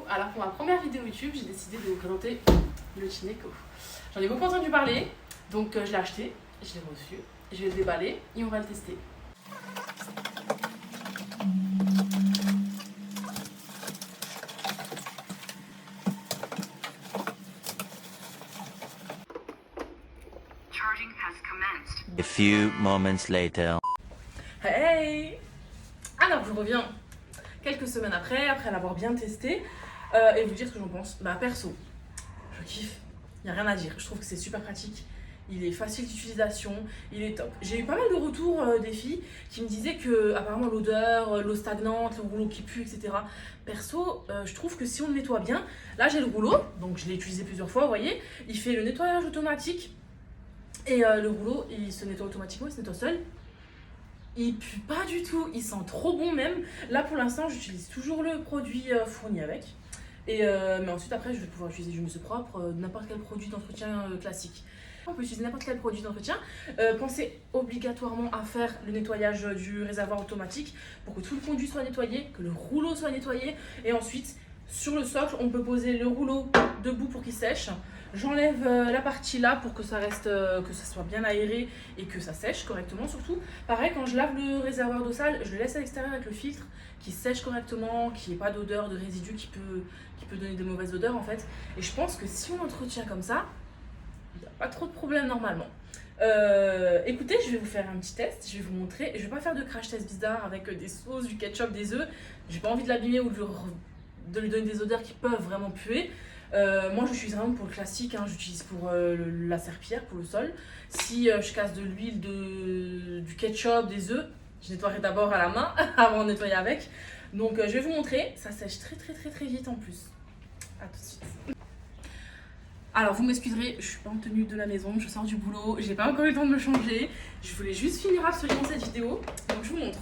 Alors pour ma première vidéo YouTube, j'ai décidé de vous présenter le Chineco. J'en ai beaucoup entendu parler, donc je l'ai acheté, je l'ai reçu, je vais le déballer et on va le tester. A few moments later. Hey! Alors je reviens quelques semaines après l'avoir bien testé et vous dire ce que j'en pense. Bah perso, je kiffe, il n'y a rien à dire, je trouve que c'est super pratique. Il est facile d'utilisation, il est top. J'ai eu pas mal de retours des filles qui me disaient que apparemment l'odeur, l'eau stagnante, le rouleau qui pue, etc. Perso, je trouve que si on le nettoie bien, là j'ai le rouleau, donc je l'ai utilisé plusieurs fois, vous voyez, il fait le nettoyage automatique et le rouleau il se nettoie automatiquement, il se nettoie seul. Il pue pas du tout, il sent trop bon même. Là pour l'instant j'utilise toujours le produit fourni avec. Mais ensuite après je vais pouvoir utiliser du mousse propre, n'importe quel produit d'entretien classique. On peut utiliser n'importe quel produit d'entretien. Pensez obligatoirement à faire le nettoyage du réservoir automatique pour que tout le conduit soit nettoyé, que le rouleau soit nettoyé. Et ensuite, sur le socle, on peut poser le rouleau debout pour qu'il sèche. J'enlève la partie là pour que ça reste, que ça soit bien aéré et que ça sèche correctement surtout. Pareil, quand je lave le réservoir d'eau sale, je le laisse à l'extérieur avec le filtre qui sèche correctement, qu'il n'y ait pas d'odeur, de résidus qui peut donner de mauvaises odeurs en fait. Et je pense que si on entretient comme ça, il n'y a pas trop de problème normalement. Écoutez, je vais vous faire un petit test, je vais vous montrer. Je vais pas faire de crash test bizarre avec des sauces, du ketchup, des œufs. J'ai pas envie de l'abîmer ou de lui donner des odeurs qui peuvent vraiment puer. Moi j'utilise vraiment pour le classique, hein. J'utilise pour la serpillière, pour le sol. Si je casse de l'huile, du ketchup, des œufs, je nettoierai d'abord à la main avant de nettoyer avec. Donc je vais vous montrer, ça sèche très vite en plus. A tout de suite. Alors vous m'excuserez, je suis pas en tenue de la maison, je sors du boulot, j'ai pas encore eu le temps de me changer. Je voulais juste finir absolument cette vidéo, donc je vous montre.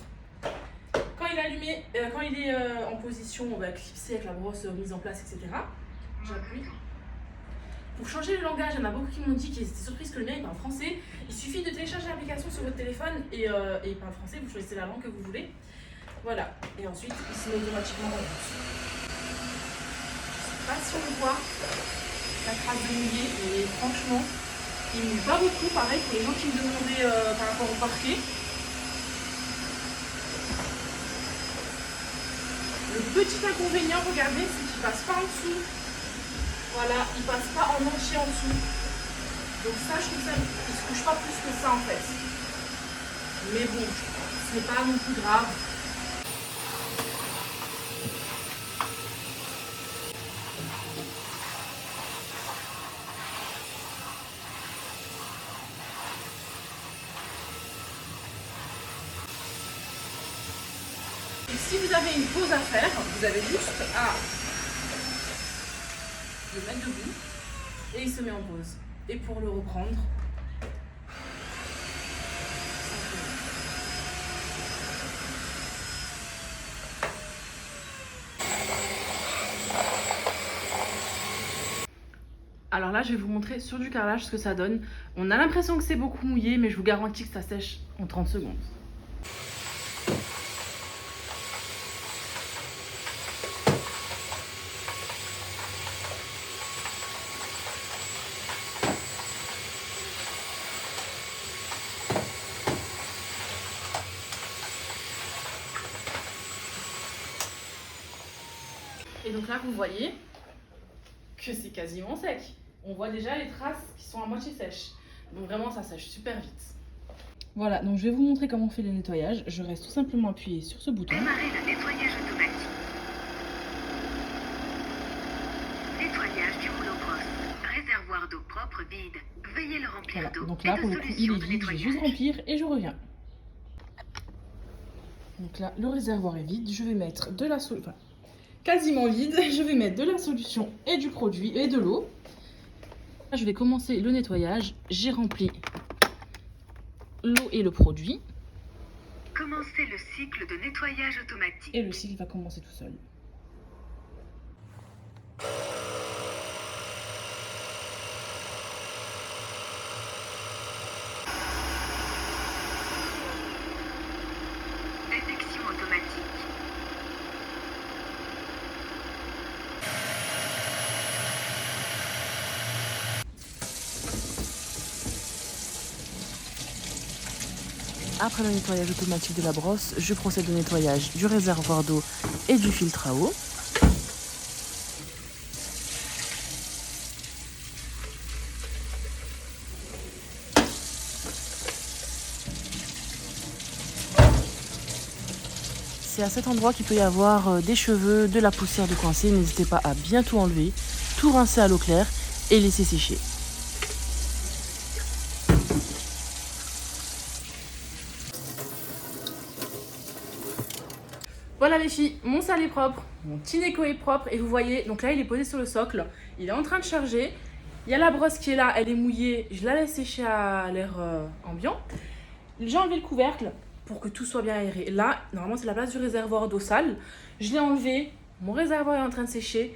Quand il est allumé, quand il est en position clipsé avec la brosse mise en place, etc. J'appuie. Pour changer le langage, il y en a beaucoup qui m'ont dit qu'ils étaient surprises que le mien il parle français. Il suffit de télécharger l'application sur votre téléphone et il parle français, vous choisissez la langue que vous voulez. Voilà, et ensuite il se met automatiquement en route. Je sais pas si on voit la trace de mouillé, mais franchement, il ne mouille pas beaucoup. Pareil pour les gens qui me demandaient par rapport au parquet. Le petit inconvénient, regardez, c'est qu'il passe pas en dessous. Voilà, il passe pas en entier en dessous. Donc ça, je trouve ça, il se couche pas plus que ça en fait. Mais bon, c'est pas non plus grave. Et si vous avez une pause à faire, vous avez juste à le mettre debout et il se met en pause. Et pour le reprendre, alors là, je vais vous montrer sur du carrelage ce que ça donne. On a l'impression que c'est beaucoup mouillé, mais je vous garantis que ça sèche en 30 secondes. Et donc là, vous voyez que c'est quasiment sec. On voit déjà les traces qui sont à moitié sèches. Donc vraiment, ça sèche super vite. Voilà, donc je vais vous montrer comment on fait le nettoyage. Je reste tout simplement appuyé sur ce bouton. Démarrer le nettoyage automatique. Nettoyage du rouleau brosse. Réservoir d'eau propre vide. Veuillez le remplir Voilà, d'eau. donc là, pour le coup, il est vide. Je vais juste remplir et je reviens. Donc là, le réservoir est vide. Je vais mettre de la solution... Enfin, quasiment vide. Je vais mettre de la solution et du produit et de l'eau. Là, je vais commencer le nettoyage. J'ai rempli l'eau et le produit. Commencez le cycle de nettoyage automatique. Et le cycle va commencer tout seul. Détection automatique. Après le nettoyage automatique de la brosse, je procède au nettoyage du réservoir d'eau et du filtre à eau. C'est à cet endroit qu'il peut y avoir des cheveux, de la poussière de coincé. N'hésitez pas à bien tout enlever, tout rincer à l'eau claire et laisser sécher. Voilà les filles, mon sale est propre, mon petit Neko est propre et vous voyez, donc là il est posé sur le socle, il est en train de charger. Il y a la brosse qui est là, elle est mouillée, je la laisse sécher à l'air ambiant. J'ai enlevé le couvercle pour que tout soit bien aéré. Là, normalement c'est la place du réservoir d'eau sale. Je l'ai enlevé, mon réservoir est en train de sécher.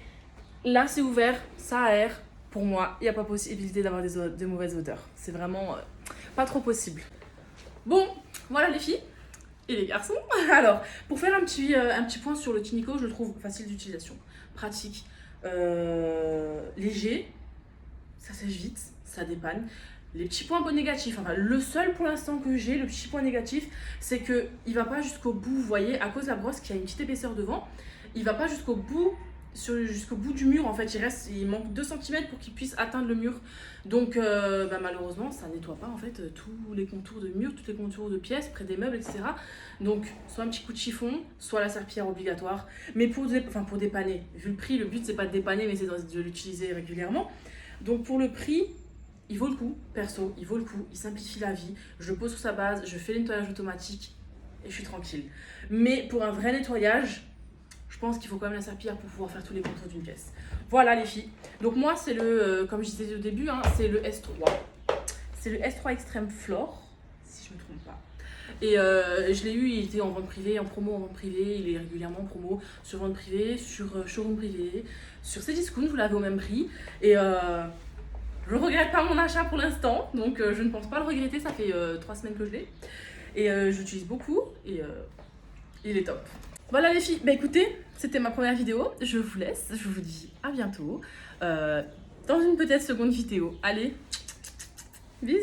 Là c'est ouvert, ça aère. Pour moi, il n'y a pas possibilité d'avoir de mauvaises odeurs. C'est vraiment pas trop possible. Bon, voilà les filles. Et les garçons. Alors, pour faire un petit point sur le Tinico, je le trouve facile d'utilisation, pratique, léger, ça sèche vite, ça dépanne. Les petits points négatifs, enfin le seul pour l'instant que j'ai, le petit point négatif, c'est que il va pas jusqu'au bout, vous voyez, à cause de la brosse qui a une petite épaisseur devant, il va pas jusqu'au bout du mur en fait, il manque 2 cm pour qu'il puisse atteindre le mur. Donc malheureusement ça nettoie pas en fait tous les contours de mur, tous les contours de pièces, près des meubles, etc. Donc soit un petit coup de chiffon, soit la serpillière obligatoire. Mais pour dépanner, vu le prix, le but c'est pas de dépanner mais c'est de l'utiliser régulièrement. Donc pour le prix, il vaut le coup, perso, il vaut le coup, il simplifie la vie. Je pose sur sa base, je fais le nettoyage automatique et je suis tranquille. Mais pour un vrai nettoyage, je pense qu'il faut quand même la serpillière pour pouvoir faire tous les contours d'une pièce. Voilà les filles. Donc moi c'est le, comme je disais au début, hein, c'est le S3. C'est le S3 Extreme Flore, si je ne me trompe pas. Et je l'ai eu, il était en vente privée, en promo en vente privée, il est régulièrement en promo sur vente privée, sur showroom privé, sur Cdiscount, vous l'avez au même prix. Et je ne regrette pas mon achat pour l'instant, donc je ne pense pas le regretter, ça fait 3 semaines que je l'ai. Et j'utilise beaucoup et il est top. Voilà les filles, bah écoutez, c'était ma première vidéo, je vous laisse, je vous dis à bientôt dans une peut-être seconde vidéo. Allez, bisous.